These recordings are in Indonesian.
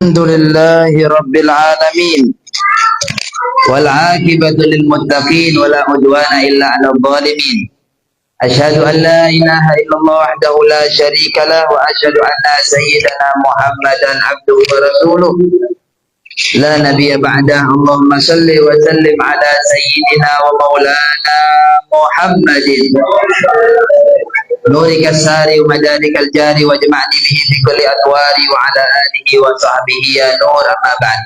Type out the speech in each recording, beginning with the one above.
الحمد لله رب العالمين والعاقبة للمتقين ولا عدوان إلا على الظالمين. أشهد أن لا إله إلا الله وحده لا شريك له وأشهد أن سيدنا محمدا عبده ورسوله لا نبي بعده. اللهم صل وسلم على سيدنا ومولانا محمد نورك الساري ومدارك الجاري واجمعني به في كل أدواري وعلى آله وصحبه يا نور. ما بعد.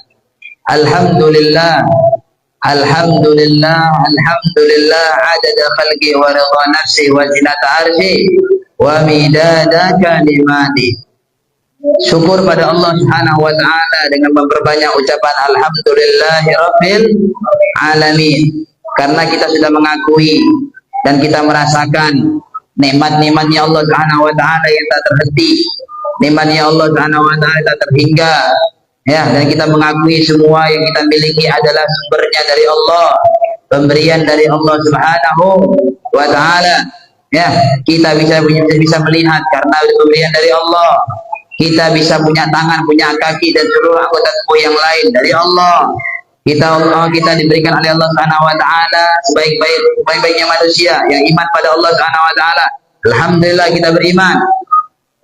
الحمد لله الحمد لله الحمد لله عدد خلقي ورضا نفسي وزنة عرشي ومداد كلماتي. Syukur pada Allah Subhanahu wa taala dengan memperbanyak ucapan alhamdulillahirabbil alamin, karena kita sudah mengakui dan kita merasakan nikmat-nikmatnya Allah Subhanahu wa taala yang tak terhenti, nikmatnya Allah Subhanahu wa taala tak terhingga, ya, dan kita mengakui semua yang kita miliki adalah sumbernya dari Allah, pemberian dari Allah Subhanahu wa taala. Ya, kita bisa melihat karena pemberian dari Allah. Kita bisa punya tangan, punya kaki dan seluruh anggota tubuh yang lain dari Allah. Kita diberikan oleh Allah Subhanahu wa taala sebaik-baiknya manusia yang iman pada Allah Subhanahu wa taala. Alhamdulillah kita beriman.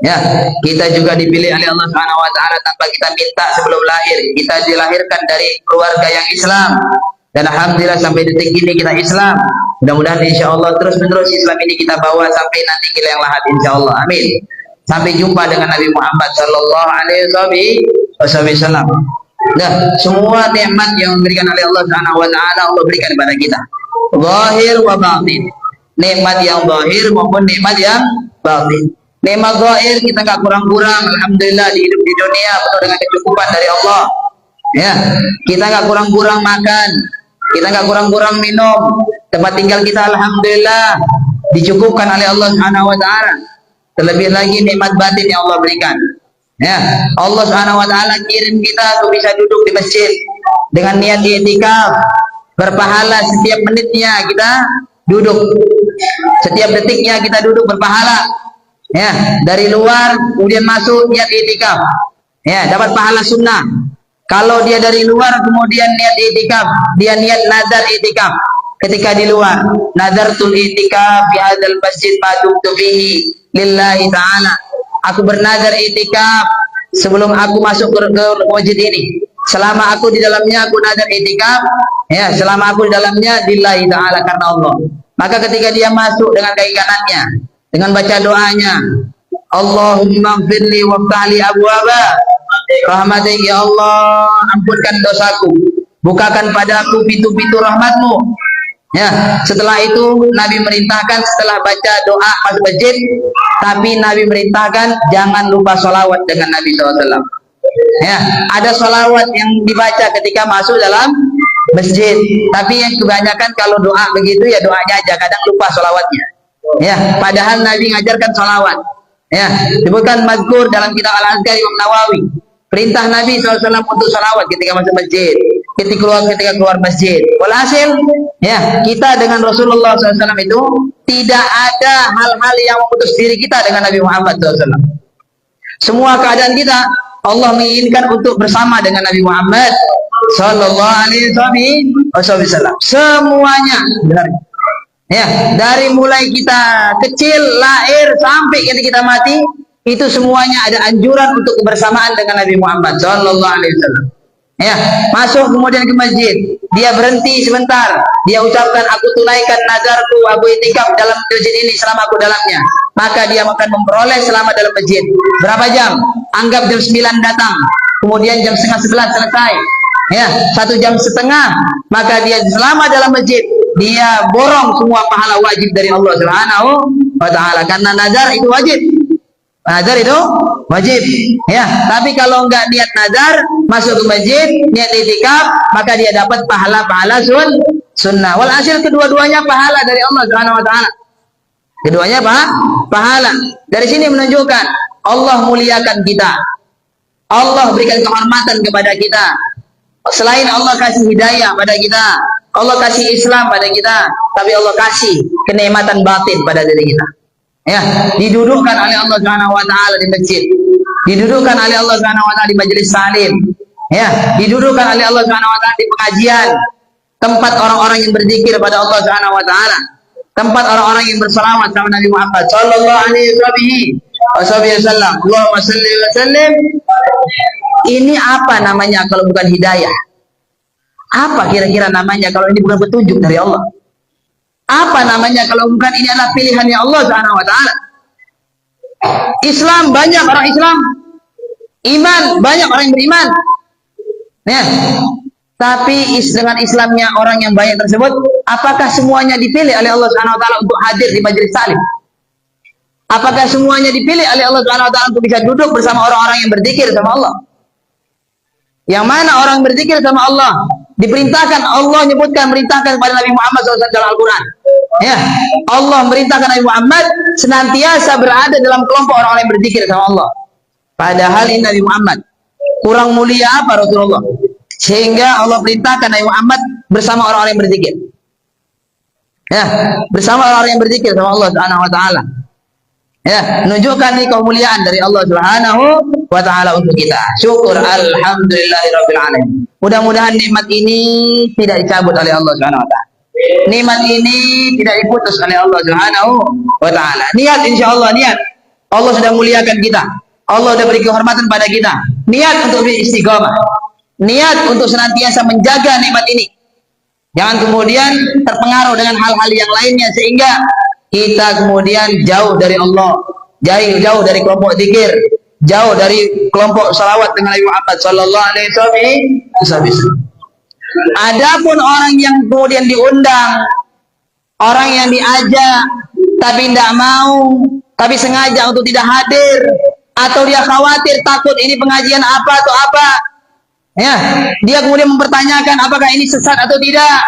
Ya, kita juga dipilih oleh Allah Subhanahu wa taala tanpa kita minta sebelum lahir. Kita dilahirkan dari keluarga yang Islam. Dan alhamdulillah sampai detik ini kita Islam. Mudah-mudahan insyaallah terus-menerus Islam ini kita bawa sampai nanti kita yang lahat insyaallah. Amin. Sampai jumpa dengan Nabi Muhammad sallallahu alaihi wasallam. Nah, semua nikmat yang diberikan oleh Allah Subhanahu wa taala Allah berikan kepada kita. Zahir wa batin. Nikmat yang zahir maupun nikmat yang batin. Nikmat zahir kita enggak kurang-kurang, alhamdulillah di hidup di dunia penuh dengan kecukupan dari Allah. Ya, kita enggak kurang-kurang makan, kita enggak kurang-kurang minum. Tempat tinggal kita alhamdulillah dicukupkan oleh Allah Subhanahu wa taala. Terlebih lagi nikmat batin yang Allah berikan. Ya, Allah Subhanahu wa taala kirim kita untuk bisa duduk di masjid dengan niat i'tikaf, berpahala setiap menitnya kita duduk. Setiap detiknya kita duduk berpahala. Ya, dari luar kemudian masuk niat i'tikaf. Ya, dapat pahala sunnah. Kalau dia dari luar kemudian niat i'tikaf, dia niat nazar i'tikaf. Ketika di luar, nadartul i'tikaf fi hadzal masjid ma dumtu fihi lillahi ta'ala. Aku bernazar i'tikaf sebelum aku masuk ke masjid ini. Selama aku di dalamnya aku nazar i'tikaf, ya, selama aku di dalamnya lillahi ta'ala, karena Allah. Maka ketika dia masuk dengan kaki kanannya, dengan baca doanya, Allahumma ighfirli waftahli abwaba rahmatik, ya Allah ampunkan dosaku, bukakan padaku pintu-pintu rahmatmu. Ya, setelah itu Nabi merintahkan setelah baca doa masuk masjid, tapi Nabi merintahkan jangan lupa sholawat dengan Nabi SAW. Ya, ada sholawat yang dibaca ketika masuk dalam masjid, tapi yang kebanyakan kalau doa begitu ya doanya aja, kadang lupa sholawatnya. Ya, padahal Nabi ngajarkan sholawat. Ya, disebutkan mazkur dalam kitab Al-Azkar Imam Nawawi. Perintah Nabi SAW untuk sholawat ketika masuk masjid, ketika keluar masjid. Walhasil, ya, kita dengan Rasulullah SAW itu tidak ada hal-hal yang memutus diri kita dengan Nabi Muhammad SAW. Semua keadaan kita Allah menginginkan untuk bersama dengan Nabi Muhammad Sallallahu Alaihi Wasallam. Semuanya benar. Ya, dari mulai kita kecil lahir sampai kita mati, itu semuanya ada anjuran untuk kebersamaan dengan Nabi Muhammad Sallallahu Alaihi Wasallam. Ya, masuk kemudian ke masjid, dia berhenti sebentar, dia ucapkan aku tunaikan nazarku, aku i'tikaf dalam masjid ini selama aku dalamnya. Maka dia akan memperoleh selama dalam masjid. Berapa jam? Anggap jam 9 datang, kemudian jam setengah 11 selesai. Ya, 1 jam setengah, maka dia selama dalam masjid dia borong semua pahala wajib dari Allah Subhanahu wa taala, karena nazar itu wajib. Nazar itu wajib, ya. Tapi kalau enggak niat nazar, masuk ke masjid, niat i'tikaf, maka dia dapat pahala-pahala sunnah. Walhasil kedua-duanya pahala dari Allah Subhanahu wa taala. Keduanya pahala. Dari sini menunjukkan Allah muliakan kita. Allah berikan kehormatan kepada kita. Selain Allah kasih hidayah pada kita, Allah kasih Islam pada kita, tapi Allah kasih kenikmatan batin pada diri kita. Ya, didudukkan oleh Allah Subhanahu wa taala di masjid. didudukkan oleh Allah Subhanahu wa taala di majelis salim, ya, didudukkan oleh Allah Subhanahu wa taala di pengajian, tempat orang-orang yang berzikir pada Allah Subhanahu wa taala, tempat orang-orang yang berselawat sama Nabi Muhammad sallallahu alaihi wasallam. Allahumma shalli wa sallim. Ini apa namanya kalau bukan hidayah? Apa kira-kira namanya kalau ini bukan petunjuk dari Allah? Apa namanya kalau bukan ini adalah pilihannya Allah Subhanahu wa taala? Islam, banyak orang Islam. Iman, banyak orang yang beriman. Ya. Tapi dengan Islamnya orang yang banyak tersebut, apakah semuanya dipilih oleh Allah Subhanahu wa taala untuk hadir di majelis salim? Apakah semuanya dipilih oleh Allah Subhanahu wa taala untuk bisa duduk bersama orang-orang yang berzikir sama Allah? Yang mana orang berzikir sama Allah diperintahkan, Allah merintahkan kepada Nabi Muhammad SAW dalam Al-Quran. Ya, Allah merintahkan Nabi Muhammad senantiasa berada dalam kelompok orang-orang yang berzikir sama Allah. Padahal ini Nabi Muhammad kurang mulia apa Rasulullah, sehingga Allah perintahkan Nabi Muhammad bersama orang-orang yang berzikir. Ya, bersama orang-orang yang berzikir sama Allah Subhanahu wa taala. Ya, menunjukkan ini kemuliaan dari Allah Subhanahu wa taala untuk kita. Syukur alhamdulillahirabbil alamin. Mudah-mudahan nikmat ini tidak dicabut oleh Allah Subhanahu wa taala. Nikmat ini tidak diputus oleh Allah Subhanahu wa taala. Niat insyaallah, niat. Allah sudah muliakan kita. Allah sudah beri kehormatan pada kita. Niat untuk beristiqamah. Niat untuk senantiasa menjaga nikmat ini. Jangan kemudian terpengaruh dengan hal-hal yang lainnya sehingga kita kemudian jauh dari Allah, jauh dari kelompok zikir, jauh dari kelompok salawat dengan Nabi Muhammad sallallahu alaihi wasallam. Adapun orang yang kemudian diundang, orang yang diajak tapi tidak mau, tapi sengaja untuk tidak hadir, atau dia khawatir takut ini pengajian apa atau apa, ya, dia kemudian mempertanyakan apakah ini sesat atau tidak,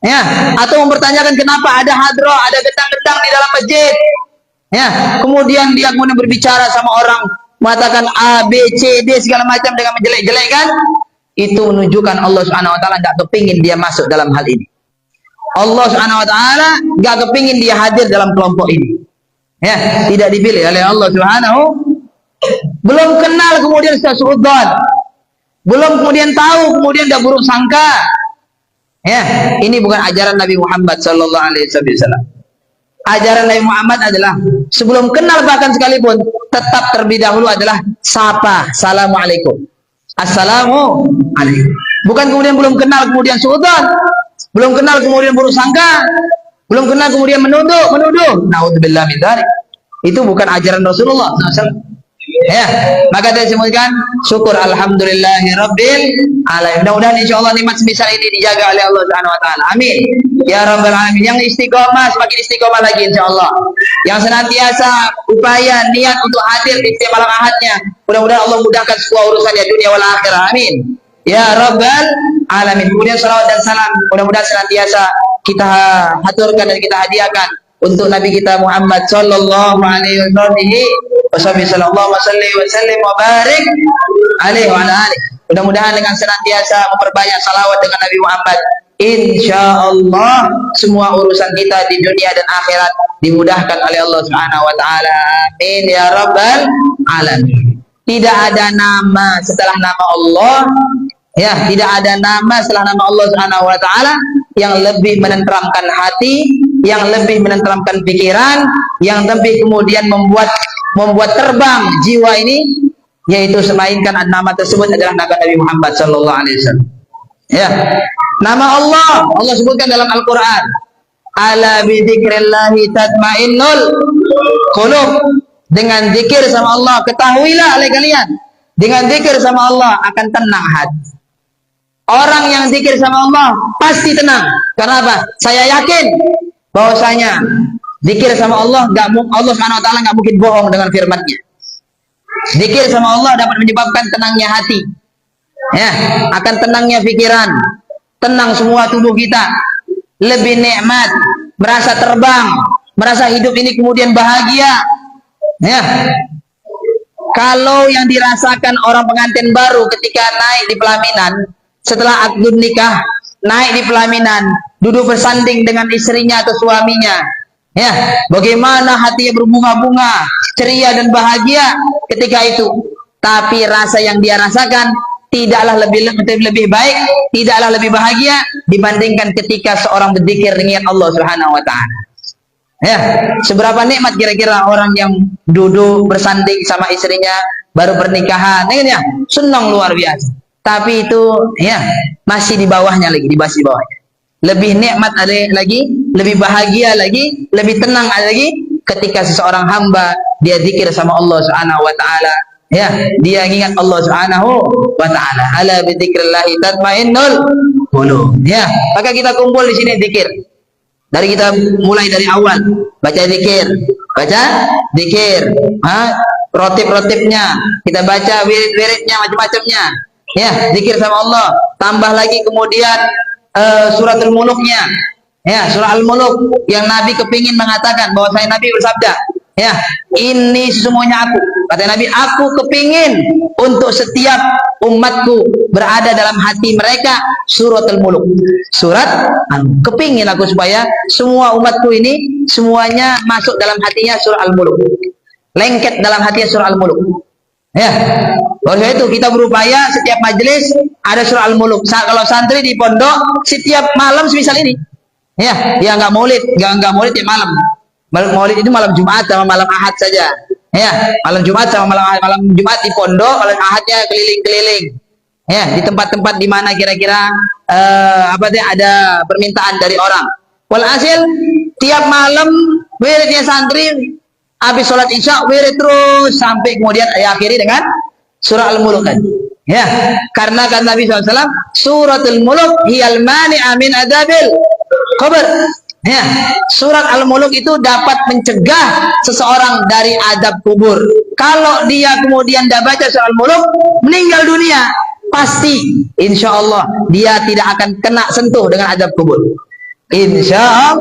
ya, atau mempertanyakan kenapa ada hadroh, ada gedang-gedang di dalam masjid, ya, kemudian dia kemudian berbicara sama orang, mengatakan A, B, C, D segala macam dengan menjelek-jelekkan, itu menunjukkan Allah Subhanahu wa taala tidak kepingin dia masuk dalam hal ini. Allah Subhanahu wa taala tidak kepingin dia hadir dalam kelompok ini. Ya, tidak dipilih oleh Allah Subhanahu. Belum kenal kemudian sudah suudzon. Belum kemudian tahu kemudian dah buruk sangka. Ya, ini bukan ajaran Nabi Muhammad sallallahu alaihi wasallam. Ajaran Nabi Muhammad adalah sebelum kenal bahkan sekalipun tetap terlebih dahulu adalah sapa, assalamualaikum. Assalamualaikum. Bukan kemudian belum kenal kemudian suudzon, belum kenal kemudian buruk sangka, belum kenal kemudian menuduh. Naudzubillah min dzalik. Itu bukan ajaran Rasulullah SAW. Ya, maka dia sebutkan syukur alhamdulillahirabbil alamin. Mudah-mudahan insyaallah nikmat semisal ini dijaga oleh Allah Subhanahu wa taala. Amin. Ya rabbal alamin. Yang istiqomah semakin istiqomah lagi insyaallah. Yang senantiasa upaya niat untuk hadir di setiap malam Ahadnya. Mudah-mudahan Allah mudahkan semua urusannya dunia wal akhirah. Amin. Ya rabbal alamin. Kemudian salawat dan salam mudah-mudahan senantiasa kita haturkan dan kita hadiahkan untuk Nabi kita Muhammad sallallahu alaihi wasallam. Allahumma salli wa sallim wa barik alaihi wa ala alihi. Mudah-mudahan dengan senantiasa memperbanyak salawat dengan Nabi Muhammad, insyaallah semua urusan kita di dunia dan akhirat dimudahkan oleh Allah Subhanahu wa taala. Amin ya rabbal alamin. Tidak ada nama setelah nama Allah, ya, tidak ada nama setelah nama Allah Subhanahu wa taala yang lebih menenteramkan hati, yang lebih menenteramkan pikiran, yang lebih kemudian membuat terbang jiwa ini, yaitu selainkan nama tersebut adalah nama Nabi Muhammad sallallahu alaihi wasallam. Ya. Nama Allah sebutkan dalam Al-Qur'an. Ala bi dzikrillahi tatmainnul qulub. Dengan zikir sama Allah, ketahuilah oleh kalian, dengan zikir sama Allah akan tenang hati. Orang yang zikir sama Allah pasti tenang. Karena apa? Saya yakin bahwasanya zikir sama Allah Allah Subhanahu wa taala enggak mungkin bohong dengan firman-Nya. Zikir sama Allah dapat menyebabkan tenangnya hati. Ya, akan tenangnya pikiran, tenang semua tubuh kita, lebih nikmat, merasa terbang, merasa hidup ini kemudian bahagia. Ya. Kalau yang dirasakan orang pengantin baru ketika naik di pelaminan, setelah akad nikah, naik di pelaminan, duduk bersanding dengan istrinya atau suaminya, ya, bagaimana hatinya berbunga-bunga, ceria dan bahagia ketika itu. tapi rasa yang dia rasakan tidaklah lebih baik, tidaklah lebih bahagia dibandingkan ketika seorang berzikir dengan Allah Subhanahu wa taala. Ya, seberapa nikmat kira-kira orang yang duduk bersanding sama istrinya baru pernikahan, ya, senang luar biasa. Tapi itu ya masih di bawahnya lagi, di bawahnya. Lebih nikmat ada lagi, lebih bahagia lagi, lebih tenang ada lagi ketika seseorang hamba dia zikir sama Allah Subhanahu wa taala. Ya, dia ingat Allah Subhanahu wa taala. Ala bi dzikrillah tatmainnul qulub. Ya, maka kita kumpul di sini zikir. Dari kita mulai dari awal baca zikir, rotip-rotipnya, kita baca wirid-wiridnya macam-macamnya. Ya, zikir sama Allah. Tambah lagi kemudian suratul muluknya. Ya, surah Al-Muluk yang Nabi kepingin mengatakan bahwa saya Nabi bersabda, ya, ini sesungguhnya aku, kata Nabi, aku kepingin untuk setiap umatku berada dalam hati mereka suratul Muluk. Kepingin aku supaya semua umatku ini semuanya masuk dalam hatinya surah Al-Muluk. Lengket dalam hatinya surah Al-Muluk. Ya, oleh itu kita berupaya setiap majelis ada surah Al-Muluk. Kalau santri di pondok setiap malam semisal ini, ya, dia nggak maulid ya malam. Maulid itu malam Jumat sama malam Ahad saja. Ya, malam Jumat sama malam Jumat di pondok, malam Ahadnya keliling-keliling. Ya, di tempat-tempat di mana kira-kira ada permintaan dari orang. Walhasil tiap malam wiridnya santri habis sholat isya wirid terus sampai kemudian akhiri dengan surah Al-Muluk tadi. Ya, karena kan Nabi SAW suratul Muluk hiyal mani'a min adabil qabr. Ya, surat Al-Muluk itu dapat mencegah seseorang dari adab kubur. Kalau dia kemudian dah baca surah Al-Muluk, meninggal dunia, pasti insya Allah dia tidak akan kena sentuh dengan adab kubur. Insya Allah.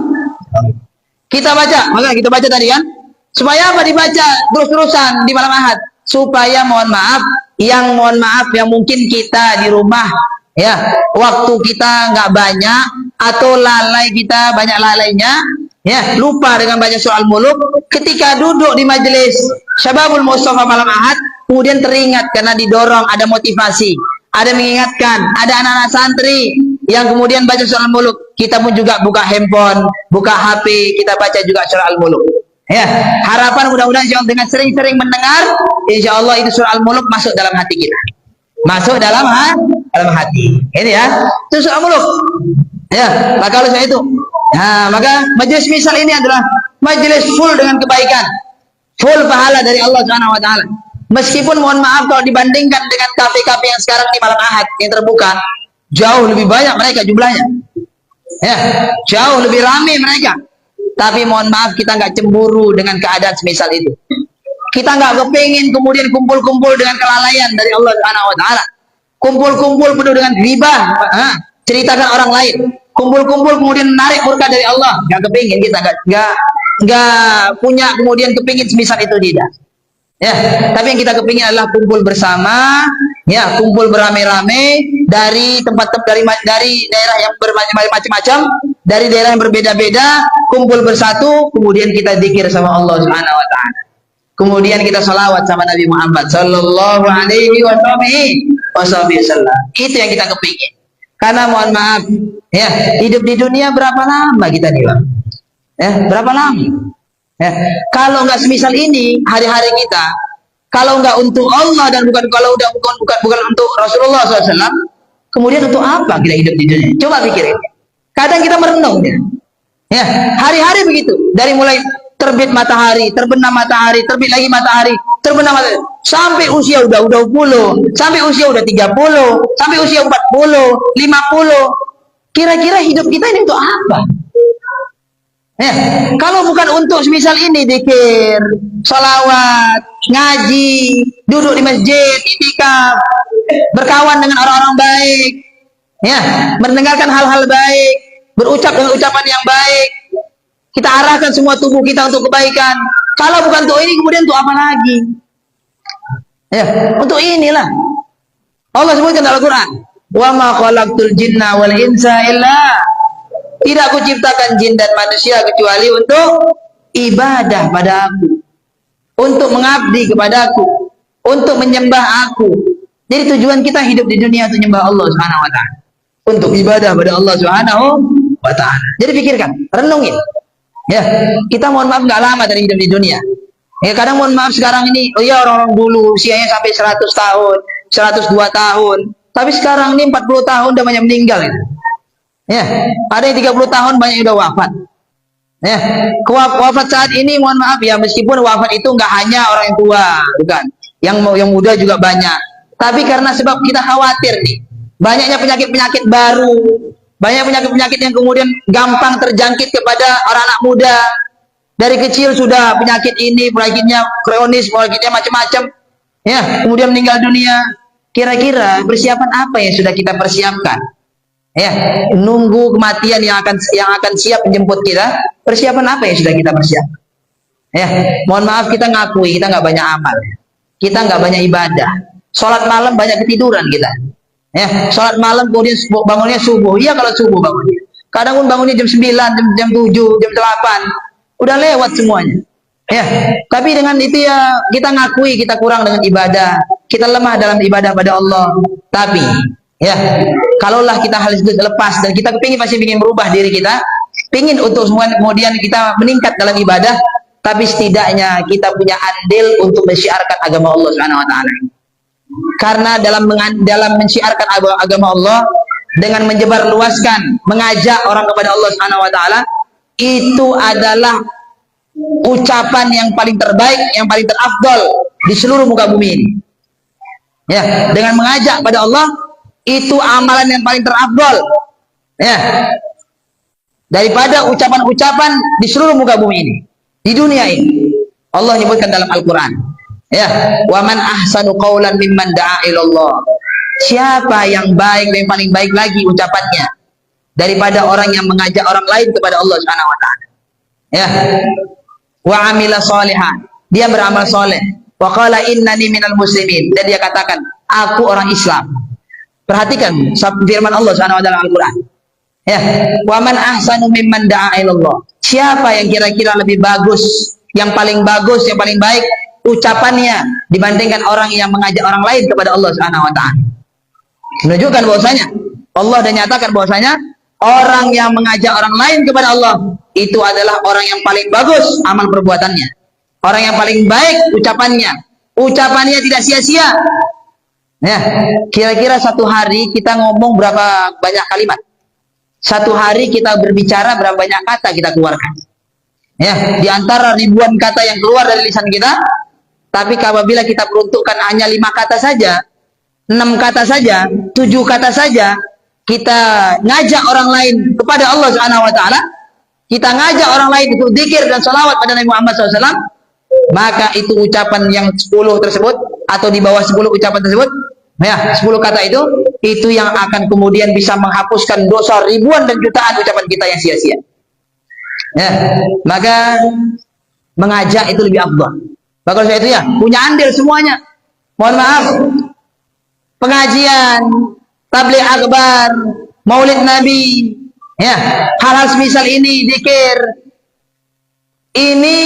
Kita baca tadi kan, supaya apa dibaca terus-terusan di malam Ahad? Supaya mohon maaf yang mungkin kita di rumah, ya, waktu kita nggak banyak atau lalai, kita banyak lalainya, ya, lupa dengan baca surah Al-Muluk. Ketika duduk di majelis Syababul Mustafa malam Ahad, kemudian teringat karena didorong, ada motivasi, ada mengingatkan, ada anak-anak santri yang kemudian baca surah Al-Muluk. Kita pun juga buka handphone, buka HP, kita baca juga surah Al-Muluk. Ya, harapan mudah-mudahan dengan sering-sering mendengar, insya Allah itu surah Al-Muluk masuk dalam hati kita, masuk dalam hati. Ini ya, itu surah Al-Muluk. Ya, maka oleh sebab itu, maka majelis misal ini adalah majelis full dengan kebaikan, full pahala dari Allah Subhanahu wa taala. Meskipun mohon maaf kalau dibandingkan dengan kafe-kafe yang sekarang di malam Ahad yang terbuka, jauh lebih banyak mereka jumlahnya. Ya, jauh lebih ramai mereka. Tapi mohon maaf kita nggak cemburu dengan keadaan semisal itu. Kita nggak kepingin kemudian kumpul-kumpul dengan kelalaian dari Allah Subhanahu wa taala. Kumpul-kumpul penuh dengan ghibah, ceritakan orang lain. Kumpul-kumpul kemudian menarik murka dari Allah. Nggak kepingin kita, nggak punya kemudian kepingin semisal itu tidak. Ya, tapi yang kita kepingin adalah kumpul bersama, ya, kumpul beramai-ramai dari dari daerah yang bermacam-macam, dari daerah yang berbeda-beda, kumpul bersatu, kemudian kita zikir sama Allah Subhanahu wa taala. Kemudian kita salawat sama Nabi Muhammad sallallahu alaihi wasallam. Itu yang kita kepingin. Karena mohon maaf, ya, hidup di dunia berapa lama kita nih, Bang? Ya, berapa lama? Ya, kalau nggak semisal ini hari-hari kita, kalau nggak untuk Allah dan bukan untuk Rasulullah SAW, kemudian untuk apa kita hidup di dunia? Coba pikirin. Kadang kita merenung, ya, hari-hari begitu, dari mulai terbit matahari, terbenam matahari, terbit lagi matahari, terbenam matahari, sampai usia udah 20, sampai usia udah 30, sampai usia 40, 50. Kira-kira hidup kita ini untuk apa? Ya, kalau bukan untuk semisal ini, zikir, salawat, ngaji, duduk di masjid, itikaf, berkawan dengan orang-orang baik, ya, mendengarkan hal-hal baik, berucap dengan ucapan yang baik, kita arahkan semua tubuh kita untuk kebaikan. Kalau bukan untuk ini, kemudian untuk apa lagi? Ya, untuk inilah Allah sebutkan dalam Al-Quran, wa ma khalaqtul jinna wal insa illa, tidak aku ciptakan jin dan manusia kecuali untuk ibadah pada aku, untuk mengabdi kepada aku. untuk menyembah aku. Jadi tujuan kita hidup di dunia untuk menyembah Allah Subhanahu wa taala. Untuk ibadah pada Allah Subhanahu wa taala. Jadi pikirkan, renungin. Ya, kita mohon maaf nggak lama dari hidup di dunia. Ya, kadang mohon maaf sekarang ini, oh ya orang-orang dulu usianya sampai 100 tahun, 102 tahun. Tapi sekarang ini 40 tahun udah banyak meninggal. Ya, ada yang 30 tahun banyak yang udah wafat. Ya, wafat saat ini mohon maaf ya, meskipun wafat itu nggak hanya orang yang tua, bukan. Yang muda juga banyak. Tapi karena sebab kita khawatir nih, banyaknya penyakit-penyakit baru, banyak penyakit-penyakit yang kemudian gampang terjangkit kepada orang anak muda. Dari kecil sudah penyakit ini, penyakitnya kronis, penyakitnya macam-macam. Ya, kemudian meninggal dunia. Kira-kira persiapan apa yang sudah kita persiapkan? Ya, nunggu kematian yang akan siap menjemput kita. Persiapan apa yang sudah kita persiapkan? Ya, mohon maaf kita ngakui kita nggak banyak amal, kita nggak banyak ibadah. Sholat malam banyak ketiduran kita. Ya, sholat malam kemudian bangunnya subuh. Iya kalau subuh bangunnya. Kadang pun bangunnya jam 9, jam 7, jam 8. Udah lewat semuanya. Ya, tapi dengan itu ya kita ngakui kita kurang dengan ibadah. Kita lemah dalam ibadah pada Allah. Tapi ya, kalaulah kita hal itu lepas dan kita pasti ingin berubah diri kita, pingin untuk semua kemudian kita meningkat dalam ibadah, tapi setidaknya kita punya andil untuk mensyiarkan agama Allah Subhanahu wa taala. Karena dalam mensyiarkan agama Allah dengan menyebar luaskan, mengajak orang kepada Allah Subhanahu wa taala, itu adalah ucapan yang paling terbaik, yang paling terafdol di seluruh muka bumi ini. Ya, dengan mengajak pada Allah itu amalan yang paling terafdol. Ya. Daripada ucapan-ucapan di seluruh muka bumi ini, di dunia ini. Allah menyebutkan dalam Al-Qur'an. Ya, wa man ahsanu qaulan mimman da'a ilallah. Siapa yang baik, yang paling baik lagi ucapannya daripada orang yang mengajak orang lain kepada Allah Subhanahu wa taala. Ya. Wa amila sholihan. Dia beramal soleh. Wa qala innani minal muslimin. Dan dia katakan, aku orang Islam. Perhatikan firman Allah Subhanahu wa taala Al-Qur'an. Ya, wa man ahsanu mimman da'a ilallah. Siapa yang kira-kira lebih bagus, yang paling bagus, yang paling baik ucapannya dibandingkan orang yang mengajak orang lain kepada Allah Subhanahu wa taala. Menunjukkan bahwasanya Allah dan nyatakan bahwasanya orang yang mengajak orang lain kepada Allah itu adalah orang yang paling bagus amal perbuatannya. Orang yang paling baik ucapannya. Ucapannya tidak sia-sia. Ya, kira-kira satu hari kita ngomong berapa banyak kalimat? Satu hari kita berbicara berapa banyak kata kita keluarkan? Ya, di antara ribuan kata yang keluar dari lisan kita, tapi apabila kita peruntukkan hanya 5 kata saja, 6 kata saja, 7 kata saja, kita ngajak orang lain kepada Allah Subhanahu wa taala, kita ngajak orang lain untuk zikir dan salawat pada Nabi Muhammad SAW, maka itu ucapan yang 10 tersebut atau di bawah 10 ucapan tersebut, ya 10 kata itu yang akan kemudian bisa menghapuskan dosa ribuan dan jutaan ucapan kita yang sia-sia. Ya, maka mengajak itu lebih afdal. Maka saya itu ya punya andil semuanya. Mohon maaf, pengajian, tabligh akbar, maulid Nabi, ya hal-hal semisal ini, zikir, ini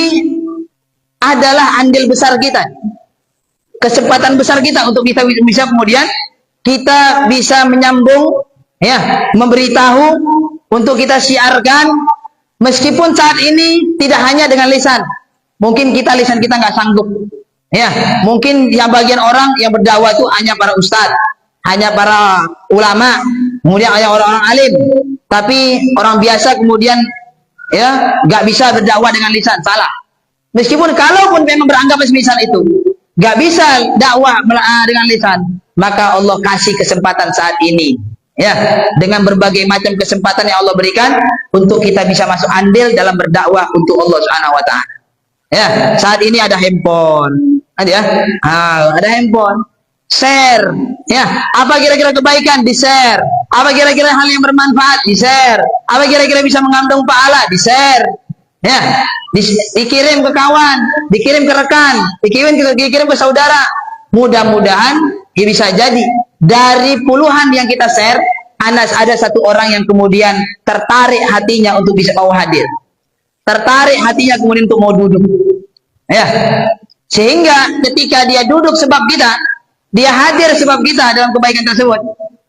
adalah andil besar kita, kesempatan besar kita untuk kita bisa kemudian kita bisa menyambung, ya memberitahu, untuk kita siarkan, meskipun saat ini tidak hanya dengan lisan, mungkin lisan kita nggak sanggup, ya mungkin yang bagian orang yang berdakwah itu hanya para ustadz, hanya para ulama, kemudian hanya orang-orang alim, tapi orang biasa kemudian ya nggak bisa berdakwah dengan lisan, salah. Meskipun kalaupun memang beranggap semisal itu nggak bisa dakwah dengan lisan, maka Allah kasih kesempatan saat ini, ya dengan berbagai macam kesempatan yang Allah berikan untuk kita bisa masuk andil dalam berdakwah untuk Allah Subhanahu wa taala. Ya, saat ini ada handphone, ada handphone, share, ya apa kira-kira kebaikan di share, apa kira-kira hal yang bermanfaat di share, apa kira-kira bisa mengandung pahala di share, ya dikirim ke kawan, dikirim ke rekan, dikirim ke saudara. Mudah-mudahan ya bisa jadi dari puluhan yang kita share, ada satu orang yang kemudian tertarik hatinya untuk bisa mau hadir, tertarik hatinya kemudian untuk mau duduk, ya Sehingga ketika dia duduk sebab kita, dia hadir sebab kita dalam kebaikan tersebut,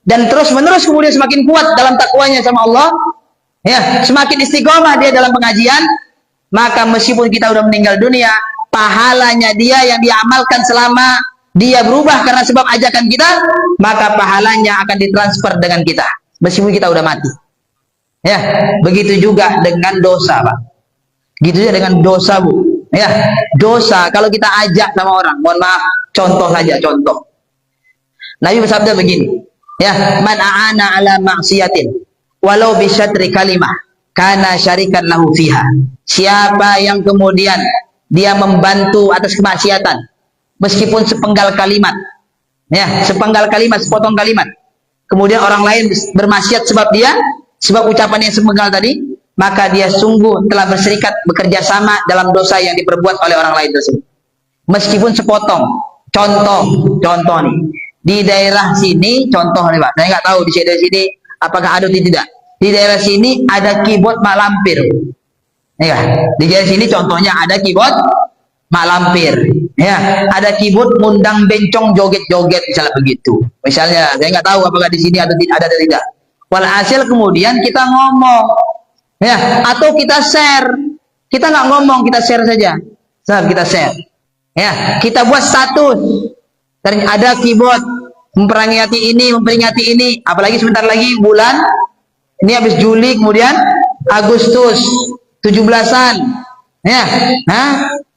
dan terus menerus kemudian semakin kuat dalam takwanya sama Allah, ya, semakin istiqomah dia dalam pengajian, maka meskipun kita sudah meninggal dunia, pahalanya dia yang dia amalkan selama dia berubah karena sebab ajakan kita, maka pahalanya akan ditransfer dengan kita meskipun kita sudah mati. Ya, begitu juga dengan dosa, Pak. Begitu juga dengan dosa, Bu. Ya, dosa kalau kita ajak sama orang, mohon maaf, contoh saja, contoh. Nabi bersabda begini, ya, man a'ana ala maksiatin walau bi syatri kalimah kana syarikan lahu fiha. Siapa yang kemudian dia membantu atas kemaksiatan meskipun sepenggal kalimat, ya, sepenggal kalimat, sepotong kalimat, kemudian orang lain bermaksiat sebab dia, sebab ucapan yang sepenggal tadi, maka dia sungguh telah berserikat bekerja sama dalam dosa yang diperbuat oleh orang lain tersebut. Meskipun sepotong. Contoh nih. Di daerah sini, contoh nih Pak, saya nggak tahu di daerah sini apakah ada atau tidak. Di daerah sini ada keyboard mak lampir. Ya, di daerah sini contohnya ada keyboard mak lampir. Ya, ada keyboard ngundang bencong joget-joget misalnya begitu. Misalnya, saya nggak tahu apakah di sini ada atau tidak. Walhasil kemudian kita ngomong. Ya, atau kita share. Kita nggak ngomong, kita share saja. Kita share. Ya, kita buat status. Dan ada keyboard memperingati ini, apalagi sebentar lagi bulan ini habis Juli, kemudian Agustus 17-an. Ya.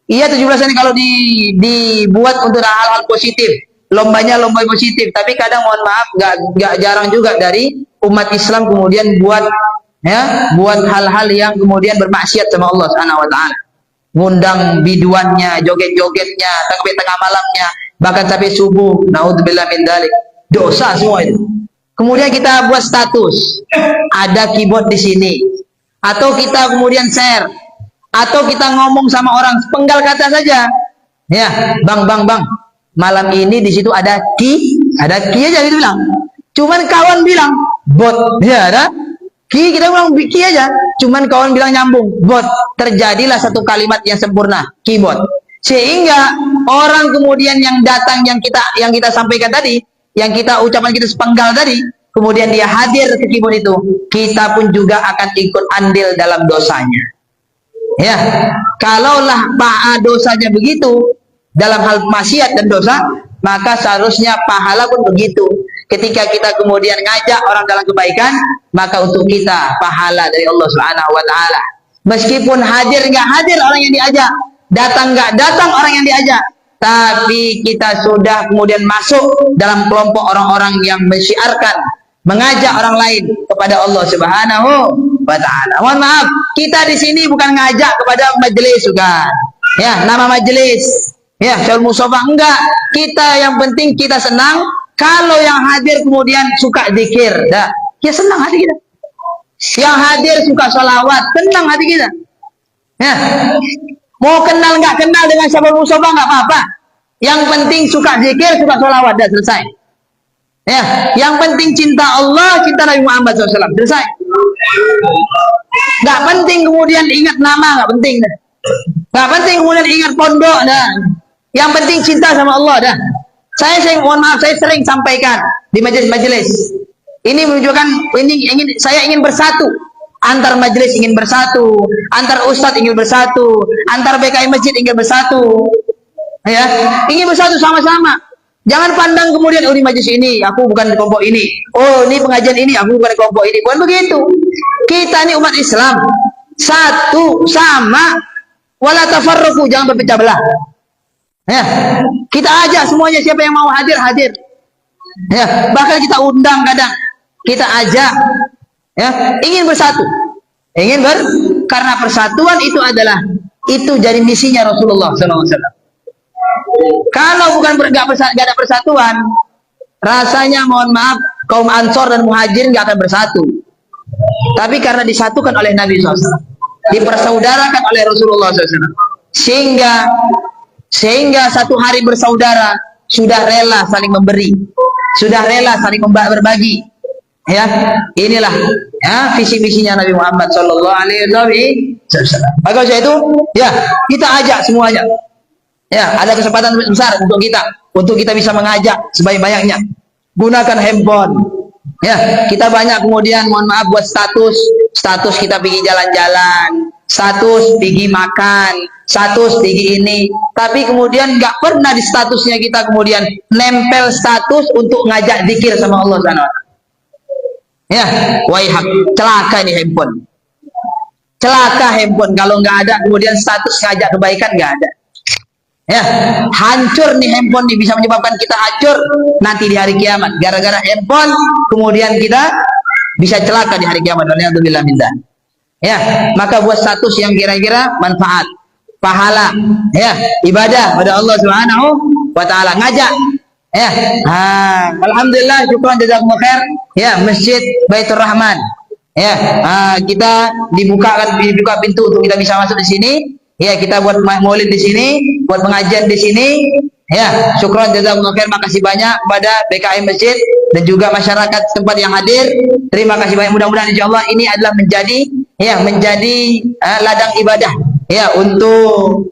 Iya 17-an kalau dibuat untuk hal-hal positif. Lombanya lomba positif, tapi kadang mohon maaf nggak jarang juga dari umat Islam kemudian buat hal-hal yang kemudian bermaksiat sama Allah Subhanahu wa taala. Ngundang biduannya, joget-jogetnya sampai tengah malamnya, bahkan sampai subuh. Naudzubillah min dzalik. Dosa semua itu. Kemudian kita buat status, ada keyboard di sini. Atau kita kemudian share, atau kita ngomong sama orang sepenggal kata saja. Ya, Bang. Malam ini di situ ada ki aja gitu bilang. Cuman kawan bilang bot, ya ada. Kita bilang ki aja, cuman kawan bilang nyambung, bot. Terjadilah satu kalimat yang sempurna, keyboard. Sehingga orang kemudian yang datang yang kita sampaikan tadi, yang kita ucapan kita sepenggal tadi, kemudian dia hadir ke keyboard itu, kita pun juga akan ikut andil dalam dosanya. Ya, kalaulah dosanya begitu dalam hal maksiat dan dosa, maka seharusnya pahala pun begitu. Ketika kita kemudian ngajak orang dalam kebaikan, maka untuk kita pahala dari Allah Subhanahu wa taala. Meskipun hadir nggak hadir orang yang diajak, datang nggak datang orang yang diajak, tapi kita sudah kemudian masuk dalam kelompok orang-orang yang mensyiarkan, mengajak orang lain kepada Allah Subhanahu wa taala. Mohon maaf, kita di sini bukan ngajak kepada majelis juga. Ya, nama majelis. Ya, Syaikhul Mustafa enggak. Kita yang penting kita senang. Kalau yang hadir kemudian suka zikir, dah, ya senang hati kita. Yang hadir suka sholawat, senang hati kita. Ya, mau kenal nggak kenal dengan Syaikhul Mustafa nggak apa-apa. Yang penting suka zikir, suka sholawat, dah selesai. Ya, yang penting cinta Allah, cinta Nabi Muhammad SAW, selesai. Nggak penting kemudian ingat nama, nggak penting. Nggak penting kemudian ingat pondok, dah. Yang penting cinta sama Allah, dah. Mohon maaf, saya sering sampaikan di majelis-majelis. Ini menunjukkan saya ingin bersatu. Antar majelis ingin bersatu, antar ustadz ingin bersatu, antar BKI masjid ingin bersatu. Ya, ingin bersatu sama-sama. Jangan pandang kemudian di majelis ini aku bukan di kelompok ini. Oh, ini pengajian ini aku bukan di kelompok ini. Bukan begitu. Kita ini umat Islam satu sama, wala tafarruqu, jangan berpecah belah. Ya, kita ajak semuanya, siapa yang mau hadir. Ya, bahkan kita undang kadang, kita ajak. Ya, ingin bersatu, karena persatuan itu jadi misinya Rasulullah SAW. Kalau bukan nggak ada persatuan, rasanya mohon maaf kaum Ansor dan Muhajir nggak akan bersatu. Tapi karena disatukan oleh Nabi SAW, dipersaudarakan oleh Rasulullah SAW, sehingga satu hari bersaudara, sudah rela saling memberi, sudah rela saling berbagi. Ya, inilah ya visi-misinya Nabi Muhammad Sallallahu Alaihi Wasallam. Maka saya itu, ya kita ajak semuanya. Ya, ada kesempatan besar untuk kita bisa mengajak sebanyak-banyaknya. Gunakan handphone. Ya, kita banyak kemudian mohon maaf buat status kita pergi jalan-jalan, status pergi makan, status pergi ini. Tapi kemudian nggak pernah di statusnya kita kemudian nempel status untuk ngajak zikir sama Allah Subhanahu wa taala. Ya, waihak, celaka ini handphone. Celaka handphone kalau nggak ada kemudian status ngajak kebaikan nggak ada. Ya, hancur nih handphone nih, bisa menyebabkan kita hancur nanti di hari kiamat. Gara-gara handphone kemudian kita bisa celaka di hari kiamat. Alhamdulillah minta. Ya, maka buat status yang kira-kira manfaat, pahala, ya, ibadah pada Allah Subhanahu wa taala, ngajak. Ya, alhamdulillah, syukran jazakumullah khair. Ya, Masjid Baitur Rahman. Ya, kita dibuka pintu untuk kita bisa masuk di sini. Ya, kita buat maulid di sini, buat pengajian di sini. Ya, syukran jazakumullah khair, makasih banyak kepada BKM Masjid dan juga masyarakat tempat yang hadir. Terima kasih banyak. Mudah-mudahan insyaallah ini adalah menjadi ladang ibadah ya untuk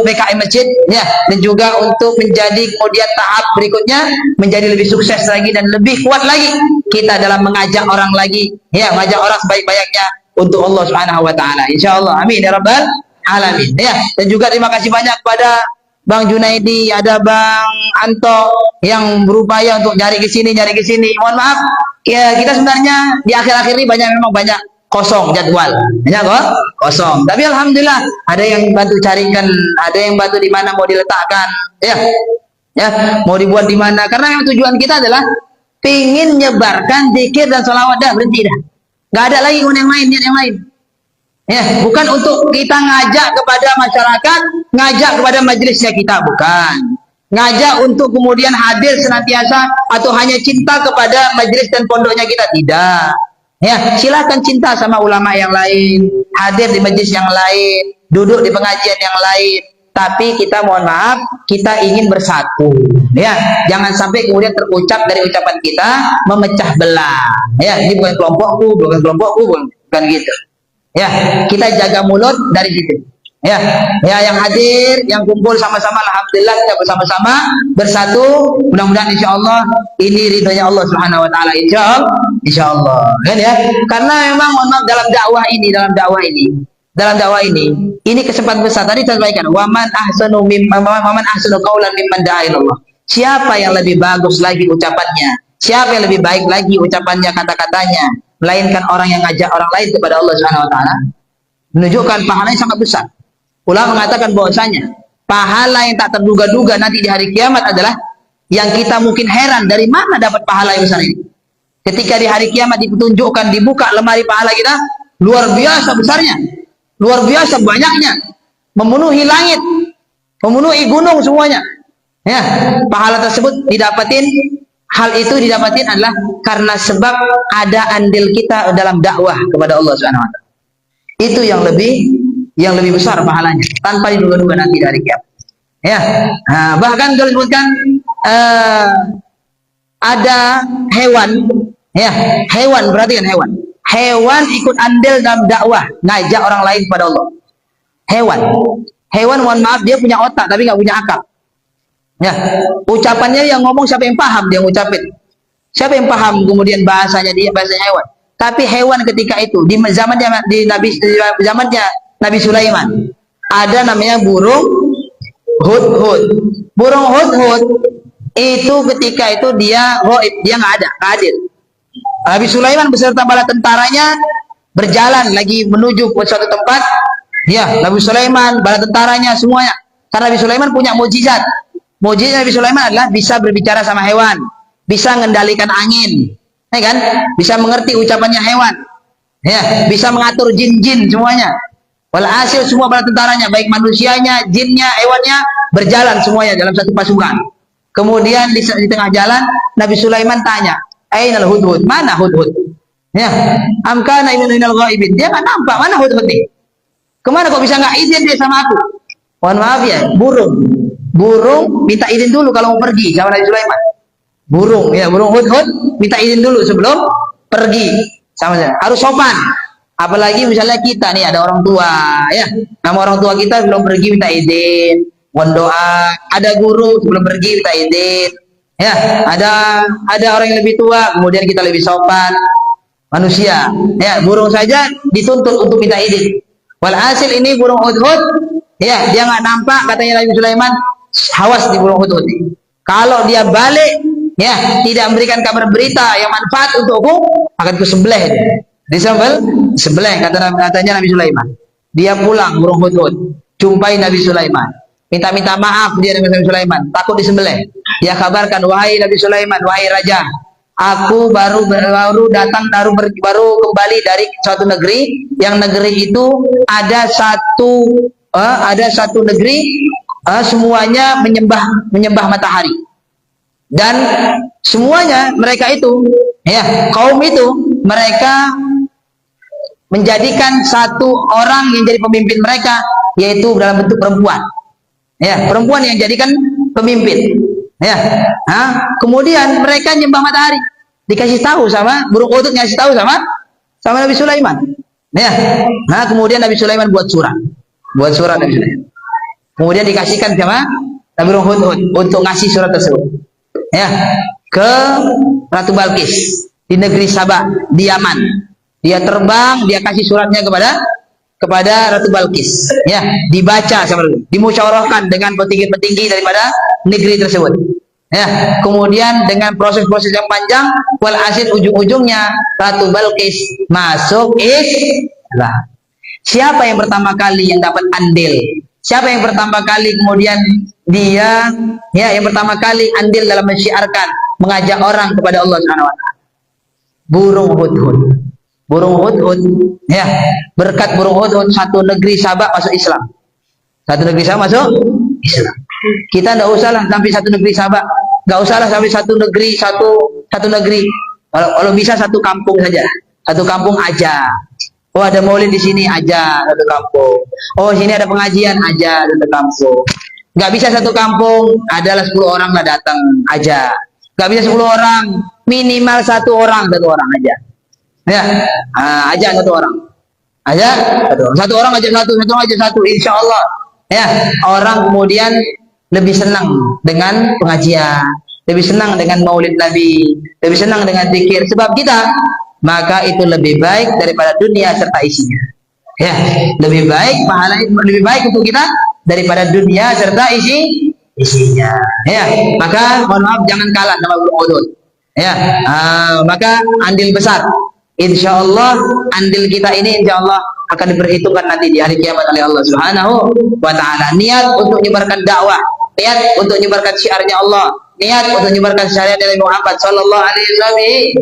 BKM Masjid ya, dan juga untuk menjadi kemudian tahap berikutnya menjadi lebih sukses lagi dan lebih kuat lagi kita dalam mengajak orang lagi ya, mengajak orang sebaik-baiknya untuk Allah Subhanahu wa taala. Insyaallah. Amin ya rabbal alamin. Ya, dan juga terima kasih banyak kepada Bang Junaidi, ada Bang Anto yang berupaya untuk nyari ke sini. Mohon maaf, ya kita sebenarnya di akhir-akhir ini memang banyak kosong jadwal. Banyak kok kosong. Tapi alhamdulillah ada yang bantu carikan, ada yang bantu di mana mau diletakkan. Ya. Ya, mau dibuat di mana? Karena yang tujuan kita adalah pingin nyebarkan zikir dan sholawat, dah berhenti dah. Gak ada lagi yang lain, niat yang lain. Ya, bukan untuk kita ngajak kepada masyarakat, ngajak kepada majelisnya kita, bukan. Ngajak untuk kemudian hadir senantiasa atau hanya cinta kepada majelis dan pondoknya kita, tidak. Ya, silakan cinta sama ulama yang lain, hadir di majelis yang lain, duduk di pengajian yang lain. Tapi kita mohon maaf, kita ingin bersatu. Ya, jangan sampai kemudian terucap dari ucapan kita memecah belah. Ya, ini bukan kelompokku, bukan gitu. Ya, kita jaga mulut dari situ. Ya, yang hadir, yang kumpul sama-sama, alhamdulillah kita bersama-sama bersatu. Mudah-mudahan insyaallah ini ridhonya Allah Subhanahu wa taala, insyaallah. Kan ya? Karena memang dalam dakwah ini kesempatan besar. Tadi saya sampaikan, waman ahsanu qaulan mimman da'a ilallah. Siapa yang lebih bagus lagi ucapannya? Siapa yang lebih baik lagi ucapannya, kata-katanya, melainkan orang yang ngajak orang lain kepada Allah Subhanahu wa taala? Menunjukkan pahalanya sangat besar. Ulama mengatakan bahwasanya pahala yang tak terduga-duga nanti di hari kiamat adalah yang kita mungkin heran dari mana dapat pahala yang besar ini. Ketika di hari kiamat ditunjukkan, dibuka lemari pahala kita, luar biasa besarnya, luar biasa banyaknya, memenuhi langit, memenuhi gunung semuanya. Ya, pahala tersebut didapatin. Hal itu didapatin adalah karena sebab ada andil kita dalam dakwah kepada Allah Subhanahu wa taala. Itu yang lebih besar pahalanya tanpa diduga-duga nanti dari kiamat. Ya, bahkan kalau disebutkan ada hewan, ya, hewan, berarti kan hewan ikut andil dalam dakwah, ngajak orang lain kepada Allah. Hewan mohon maaf, dia punya otak tapi nggak punya akal. Ya, ucapannya yang ngomong siapa yang paham, dia ngucapin. Siapa yang paham kemudian bahasanya hewan. Tapi hewan ketika itu di zamannya Nabi Sulaiman ada namanya burung hudhud. Burung hudhud itu ketika itu dia ghaib, dia nggak hadir. Nabi Sulaiman beserta bala tentaranya berjalan lagi menuju ke suatu tempat. Ya, Nabi Sulaiman, bala tentaranya semuanya. Karena Nabi Sulaiman punya mukjizat. Mukjizat Nabi Sulaiman adalah bisa berbicara sama hewan, bisa mengendalikan angin, ya kan? Bisa mengerti ucapannya hewan, ya, bisa mengatur jin-jin semuanya. Walhasil semua bala tentaranya, baik manusianya, jinnya, hewannya, berjalan semuanya dalam satu pasukan. Kemudian di tengah jalan Nabi Sulaiman tanya, "Ainal hudhud?" Mana hudhud? Ya, amkana minal ghaibin. Dia nggak nampak, mana hudhud nih? Kemana kok bisa nggak izin dia sama aku? Mohon maaf ya, burung minta izin dulu kalau mau pergi sama Nabi Sulaiman. Burung hudhud minta izin dulu sebelum pergi sama saya. Harus sopan. Apalagi misalnya kita nih ada orang tua, ya, nama orang tua kita belum pergi minta izin. mohon doa. Ada guru sebelum pergi kita izin. Ya, ada orang yang lebih tua, kemudian kita lebih sopan. Manusia, ya, burung saja dituntut untuk minta izin. Walhasil ini burung hudhud, ya, dia nggak nampak, katanya Nabi Sulaiman, awas di burung hudhud. Kalau dia balik, ya, tidak memberikan kabar berita yang manfaat untukku, akan kusembelih. Disembelih, katanya Nabi Sulaiman. Dia pulang burung hudhud, jumpai Nabi Sulaiman, minta maaf dia dengan Nabi Sulaiman, takut disembelih. Dia kabarkan, wahai Nabi Sulaiman, wahai raja, aku baru datang, baru kembali dari suatu negeri, yang negeri itu ada satu negeri semuanya menyembah matahari, dan semuanya mereka itu, ya, kaum itu, mereka menjadikan satu orang yang jadi pemimpin mereka, yaitu dalam bentuk perempuan, ya, perempuan yang jadikan pemimpin, ya. Kemudian mereka nyembah matahari, dikasih tahu sama burung hudhud, ngasih tahu sama Nabi Sulaiman, ya. Kemudian Nabi Sulaiman buat surat Nabi Sulaiman, kemudian dikasihkan sama Nabi burung hudhud untuk ngasih surat tersebut, ya, ke Ratu Balkis di negeri Sabah, di Yaman. Dia terbang, dia kasih suratnya kepada Ratu Balkis, ya, dibaca sama, dimusyawarahkan dengan petinggi-petinggi daripada negeri tersebut, ya. Kemudian dengan proses-proses yang panjang, walhasil ujung-ujungnya Ratu Balkis masuk Islam. Siapa yang pertama kali yang dapat andil? Siapa yang pertama kali kemudian dia, ya, yang pertama kali andil dalam mensyiarkan, mengajak orang kepada Allah Subhanahu wa taala? Burung hudhud. Burung hudhud, ya, berkat burung hudhud satu negeri Sabah masuk Islam. Satu negeri Sabah masuk Islam. Kita tidak usahlah sampai satu negeri Sabah, nggak usahlah sampai satu negeri. Kalau bisa satu kampung saja, satu kampung aja. Oh, ada maulid di sini aja, satu kampung. Oh, sini ada pengajian aja, satu kampung. Nggak bisa satu kampung, adalah 10 orang lah datang aja. Nggak bisa 10 orang, minimal satu orang aja. Ya, aja satu orang, satu orang aja satu, insya Allah, ya, orang kemudian lebih senang dengan pengajian, lebih senang dengan maulid Nabi, lebih senang dengan zikir, sebab kita, maka itu lebih baik daripada dunia serta isinya, ya, lebih baik, pahala lebih baik untuk kita daripada dunia serta isinya, ya. Maka mohon maaf, jangan kalah sama burung hudhud, ya. Maka andil besar, insya Allah andil kita ini insya Allah akan diperhitungkan nanti di hari kiamat oleh Allah Subhanahu wa taala. Niat untuk menyebarkan dakwah, niat untuk menyebarkan syiarnya Allah, niat untuk menyebarkan syariat dari Muhammad sallallahu alaihi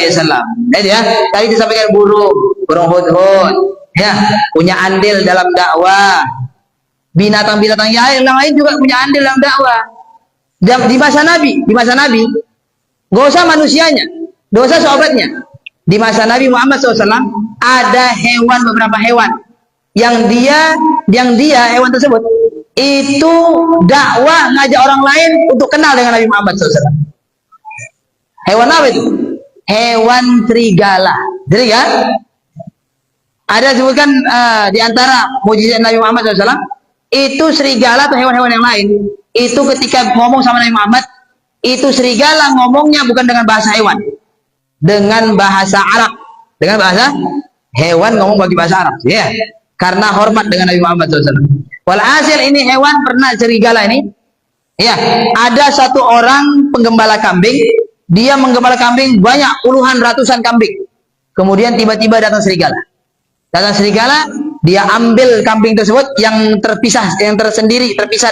wasallam. Ya, tadi disampaikan burung hudhud, ya, punya andil dalam dakwah. Binatang-binatang yang lain juga punya andil dalam dakwah. Di masa Nabi, nggak usah manusianya, nggak usah sahabatnya. Di masa Nabi Muhammad SAW ada beberapa hewan yang dia hewan tersebut itu dakwah, ngajak orang lain untuk kenal dengan Nabi Muhammad SAW. Hewan apa itu? Hewan serigala. Jadi ya, ada sebutkan di antara mukjizat Nabi Muhammad SAW itu serigala atau hewan-hewan yang lain itu ketika ngomong sama Nabi Muhammad, itu serigala ngomongnya bukan dengan bahasa hewan, dengan bahasa Arab, dengan bahasa hewan, ngomong bagi bahasa Arab, ya, karena hormat dengan Nabi Muhammad SAW. Walhasil ini hewan pernah serigala ini, ya, ada satu orang penggembala kambing, dia menggembala kambing banyak puluhan ratusan kambing, kemudian tiba-tiba datang serigala, dia ambil kambing tersebut yang terpisah, yang tersendiri, terpisah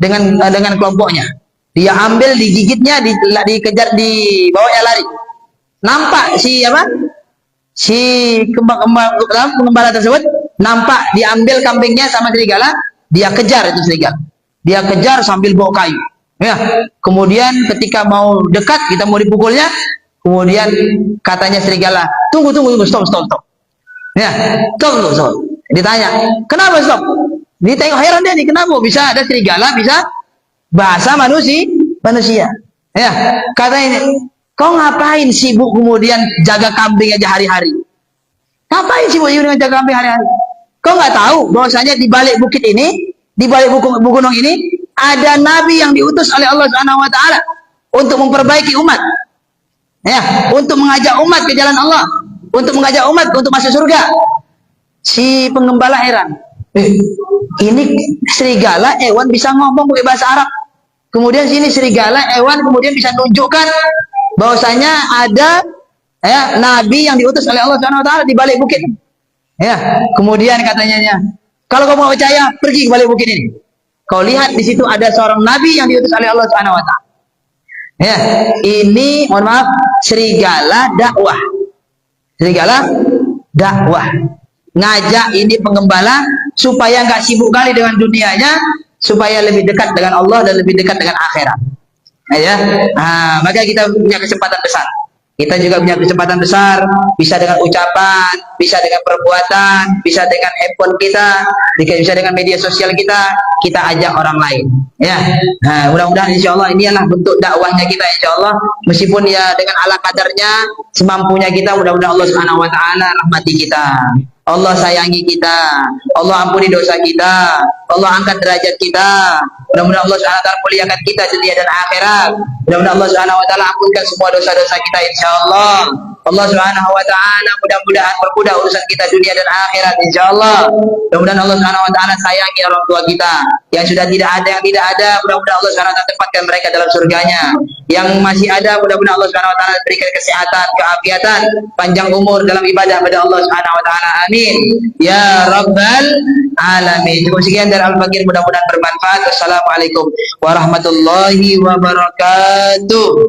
dengan kelompoknya, dia ambil, digigitnya, dikejar, dibawanya lari. Nampak si penggembala tersebut nampak diambil kambingnya sama serigala, dia kejar itu serigala, dia kejar sambil bawa kayu, ya. Kemudian ketika mau dekat, kita mau dipukulnya, kemudian katanya serigala, tunggu, stop, ya, stop. Ditanya, kenapa stop? Ditengok, heran dia nih, kenapa bisa ada serigala bisa bahasa manusia, ya. Katanya, kau ngapain sibuk kemudian jaga kambing aja hari-hari? Ngapain sibuk dengan jaga kambing hari-hari? Kau nggak tahu bahwasanya di balik bukit ini Di balik gunung ini ada nabi yang diutus oleh Allah Subhanahu wa taala untuk memperbaiki umat. Ya, untuk mengajak umat ke jalan Allah, untuk mengajak umat untuk masuk surga. Si pengembala heran. Ini serigala hewan bisa ngomong pakai bahasa Arab. Kemudian sini serigala hewan kemudian bisa nunjukkan bahwasanya ada ya nabi yang diutus oleh Allah Subhanahu wa taala di balik bukit. Ya, kemudian katanya, kalau kamu mau percaya, pergi ke balik bukit ini. Kau lihat di situ ada seorang nabi yang diutus oleh Allah Subhanahu wa taala. Ya, ini mohon maaf, serigala dakwah. Serigala dakwah. Ngajak ini pengembala supaya nggak sibuk kali dengan dunianya, supaya lebih dekat dengan Allah dan lebih dekat dengan akhirat. Ya, maka kita punya kesempatan besar. Kita juga punya kesempatan besar, bisa dengan ucapan, bisa dengan perbuatan, bisa dengan handphone kita, bisa dengan media sosial kita ajak orang lain. Ya, mudah-mudahan insya Allah ini adalah bentuk dakwahnya kita insya Allah, meskipun ya dengan ala kadarnya, semampunya kita, mudah-mudahan Allah Subhanahu Wa Taala rahmati kita. Allah sayangi kita, Allah ampuni dosa kita, Allah angkat derajat kita. Mudah-mudahan Allah Subhanahu wa taala muliakan kita dunia dan akhirat. Mudah-mudahan Allah Subhanahu wa taala ampunkan semua dosa-dosa kita insyaallah. Allah Subhanahu wa taala mudah-mudahan permudah urusan kita dunia dan akhirat insyaallah. Mudah-mudahan Allah Subhanahu wa taala sayangi orang tua kita. Yang sudah tidak ada, yang tidak ada, mudah-mudahan Allah Subhanahu wa taala tempatkan mereka dalam surganya. Yang masih ada, mudah-mudahan Allah Subhanahu wa taala berikan kesehatan, keafiatan, panjang umur dalam ibadah pada Allah Subhanahu wa taala. Amin. Ya Rabbal Alamin. Cukup sekian dari Al-Fakir, mudah-mudahan bermanfaat. Wassalamualaikum warahmatullahi wabarakatuh.